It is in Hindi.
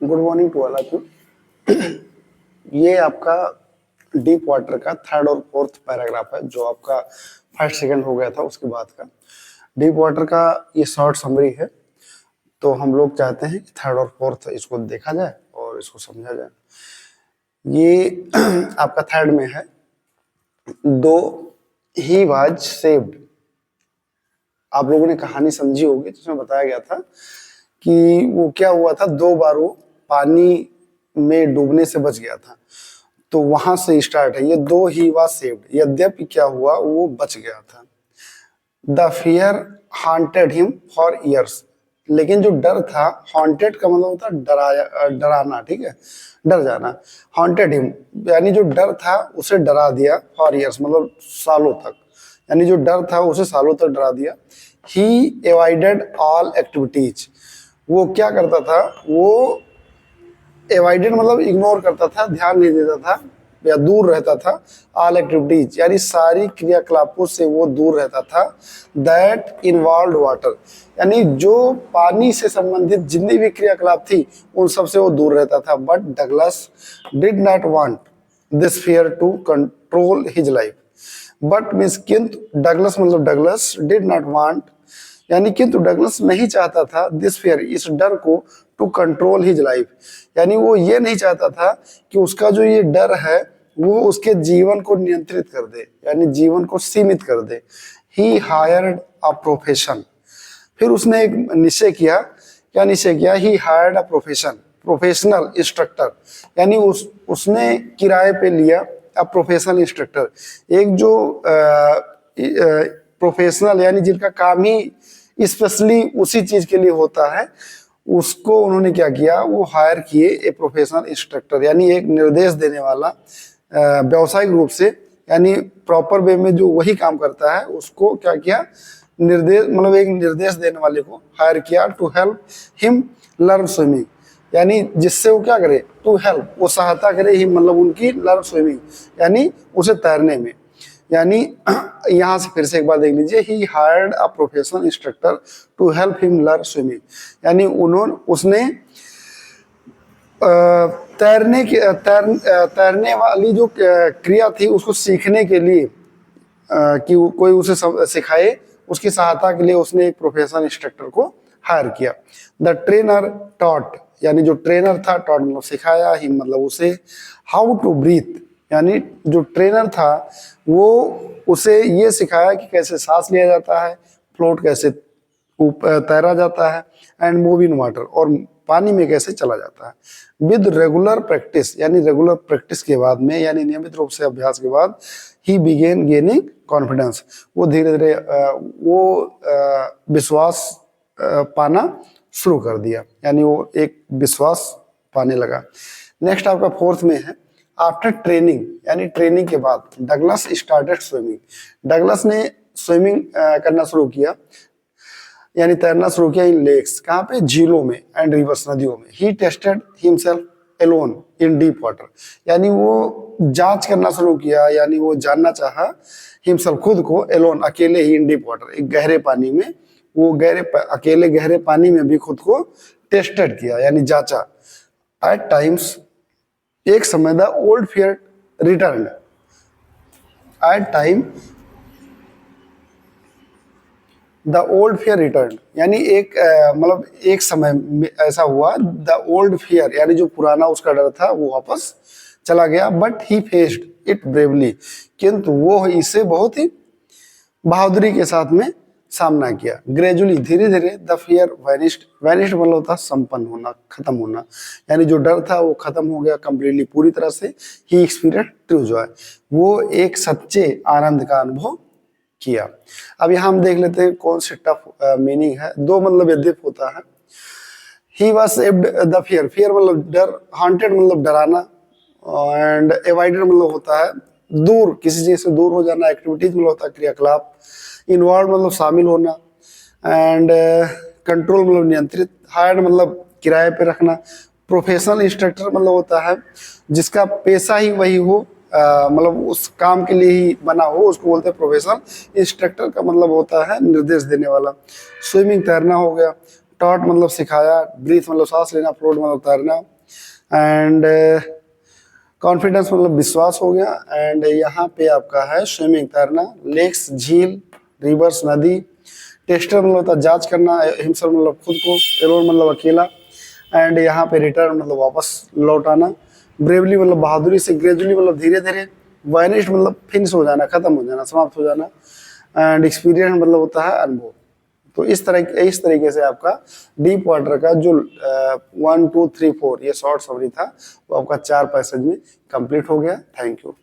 Good morning to all of you. ये आपका डीप वाटर का थर्ड और फोर्थ पैराग्राफ है, जो आपका फर्स्ट सेकंड हो गया था उसके बाद का। डीप वाटर का ये शॉर्ट समरी है, तो हम लोग चाहते हैं कि थर्ड और फोर्थ इसको देखा जाए और इसको समझा जाए। ये आपका थर्ड में है, दो ही वाज सेव्ड। आप लोगों ने कहानी समझी होगी, जिसमें बताया गया था कि वो क्या हुआ था, 2 बार वो पानी में डूबने से बच गया था। तो वहां से स्टार्ट है ये, दो ही वाज सेव्ड, यद्यपि क्या हुआ, वो बच गया था। The fear haunted him for years, लेकिन जो डर था, हॉन्टेड का मतलब होता है डराया, डराना, ठीक है, डर जाना। हॉन्टेड हिम यानी जो डर था उसे डरा दिया, फॉर ईयर्स मतलब सालों तक, यानी जो डर था उसे सालों तक डरा दिया। ही एवॉइडेड ऑल एक्टिविटीज, वो क्या करता था, वो एवॉइडेड मतलब इग्नोर करता था, ध्यान नहीं देता था या दूर रहता था। ऑल एक्टिविटीज यानी सारी क्रियाकलापों से वो दूर रहता था। दैट इन्वॉल्व वाटर यानी जो पानी से संबंधित जितनी भी क्रियाकलाप थी उन सब से वो दूर रहता था। But Douglas did not want this fear to control his life. But means किंतु, डगलस मतलब डगलस डिड नॉट वांट यानी किंतु डगलस नहीं चाहता था, दिस फियर इस डर को, टू कंट्रोल हिज लाइफ यानी वो ये नहीं चाहता था कि उसका जो ये डर है वो उसके जीवन को नियंत्रित कर दे, यानी जीवन को सीमित कर दे। ही हायर्ड अ प्रोफेशन, फिर उसने एक निश्चय किया। क्या निश्चय किया? ही हायर्ड अ प्रोफेशनल इंस्ट्रक्टर यानी उसने किराए पे लिया अ प्रोफेशनल इंस्ट्रक्टर, एक जो प्रोफेशनल यानी जिनका काम ही स्पेशली उसी चीज के लिए होता है, उसको उन्होंने क्या किया, वो हायर किए ए प्रोफेशनल इंस्ट्रक्टर यानी एक निर्देश देने वाला, व्यावसायिक रूप से यानी प्रॉपर वे में जो वही काम करता है उसको क्या किया, निर्देश मतलब एक निर्देश देने वाले को हायर किया। To help him learn swimming यानी जिससे वो क्या करे, टू हेल्प वो सहायता करे, हिम मतलब उनकी, लर्न स्विमिंग यानी उसे तैरने में। यानी यहाँ से फिर से एक बार देख लीजिए, he hired a professional instructor to help him learn swimming यानी उसने तैरने वाली जो क्रिया थी उसको सीखने के लिए, कि कोई उसे सिखाए, उसकी सहायता के लिए उसने एक प्रोफेशनल इंस्ट्रक्टर को हायर किया। द ट्रेनर टॉट यानी जो ट्रेनर था, टॉट मतलब सिखाया, ही मतलब उसे, हाउ टू ब्रीथ यानी जो ट्रेनर था वो उसे ये सिखाया कि कैसे सांस लिया जाता है, फ्लोट कैसे तैरा जाता है, एंड मूव इन वाटर और पानी में कैसे चला जाता है। विद रेगुलर प्रैक्टिस यानी रेगुलर प्रैक्टिस के बाद में, यानी नियमित रूप से अभ्यास के बाद, ही बिगेन गेनिंग कॉन्फिडेंस वो धीरे धीरे वो विश्वास पाना शुरू कर दिया, यानी वो एक विश्वास पाने लगा। नेक्स्ट आपका फोर्थ में है, आफ्टर ट्रेनिंग यानी ट्रेनिंग के बाद, डगलस स्टार्टेड स्विमिंग डगलस ने स्विमिंग करना शुरू किया यानी तैरना शुरू किया इन लेक्स, कहाँ पे, झीलों में, एंड रिवर्स नदियों में। He tested himself alone in deep water यानी वो जांच करना शुरू किया, यानी वो जानना चाहा, हिमसेल्फ खुद को, एलोन अकेले ही, इन डीप वाटर एक गहरे पानी में, वो अकेले गहरे पानी में भी खुद को टेस्टेड किया यानी जांचा। एट टाइम्स एक समय, the old fear return at time, the old fear return यानी एक मतलब एक समय ऐसा हुआ, द ओल्ड फियर यानी जो पुराना उसका डर था वो वापस चला गया। But he faced it bravely किंतु वो इसे बहुत ही बहादुरी के साथ में सामना किया। ग्रेजुअली धीरे धीरे, द फियर वैनिश्ड मतलब होता संपन्न होना, खत्म होना, यानी जो डर था वो खत्म हो गया कंप्लीटली, पूरी तरह से। ही एक्सपीरियंस ट्रू जॉय वो एक सच्चे आनंद का अनुभव किया। अब यहाँ हम देख लेते हैं कौन सी टफ मीनिंग है। दो मतलब यद्यप होता है। He was saved the fear मतलब डर, हॉन्टेड मतलब डराना, एंड एवॉइडेड मतलब होता है दूर, किसी चीज से दूर हो जाना, एक्टिविटीज मतलब होता है क्रियाकलाप, इन्वॉल्व मतलब शामिल होना, एंड कंट्रोल मतलब नियंत्रित, हायर्ड मतलब किराए पे रखना, प्रोफेशनल इंस्ट्रक्टर मतलब होता है जिसका पेशा ही वही हो, मतलब उस काम के लिए ही बना हो, उसको बोलते हैं प्रोफेशनल इंस्ट्रक्टर का मतलब होता है निर्देश देने वाला। स्विमिंग तैरना हो गया, टॉट मतलब सिखाया, ब्रीथ मतलब सांस लेना, फ्लोट मतलब तैरना, एंड कॉन्फिडेंस मतलब विश्वास हो गया। एंड यहाँ पे आपका है स्विमिंग तैरना, लेक्स झील, रिवर्स नदी, टेस्टर मतलब होता है जांच करना, हिमसर मतलब खुद को, एलोन मतलब अकेला, एंड यहाँ पे रिटर्न मतलब वापस लौट आना, ब्रेवली मतलब बहादुरी से, ग्रेजुअली मतलब धीरे धीरे, वायनिस्ट मतलब फिनिश हो जाना, खत्म हो जाना, समाप्त हो जाना, एंड एक्सपीरियंस मतलब होता है अनुभव। तो इस तरीके से आपका डीप वाटर का जो 1 2 3 4 ये शॉर्ट समरी था वो आपका 4 पैसेज में कंप्लीट हो गया। Thank you.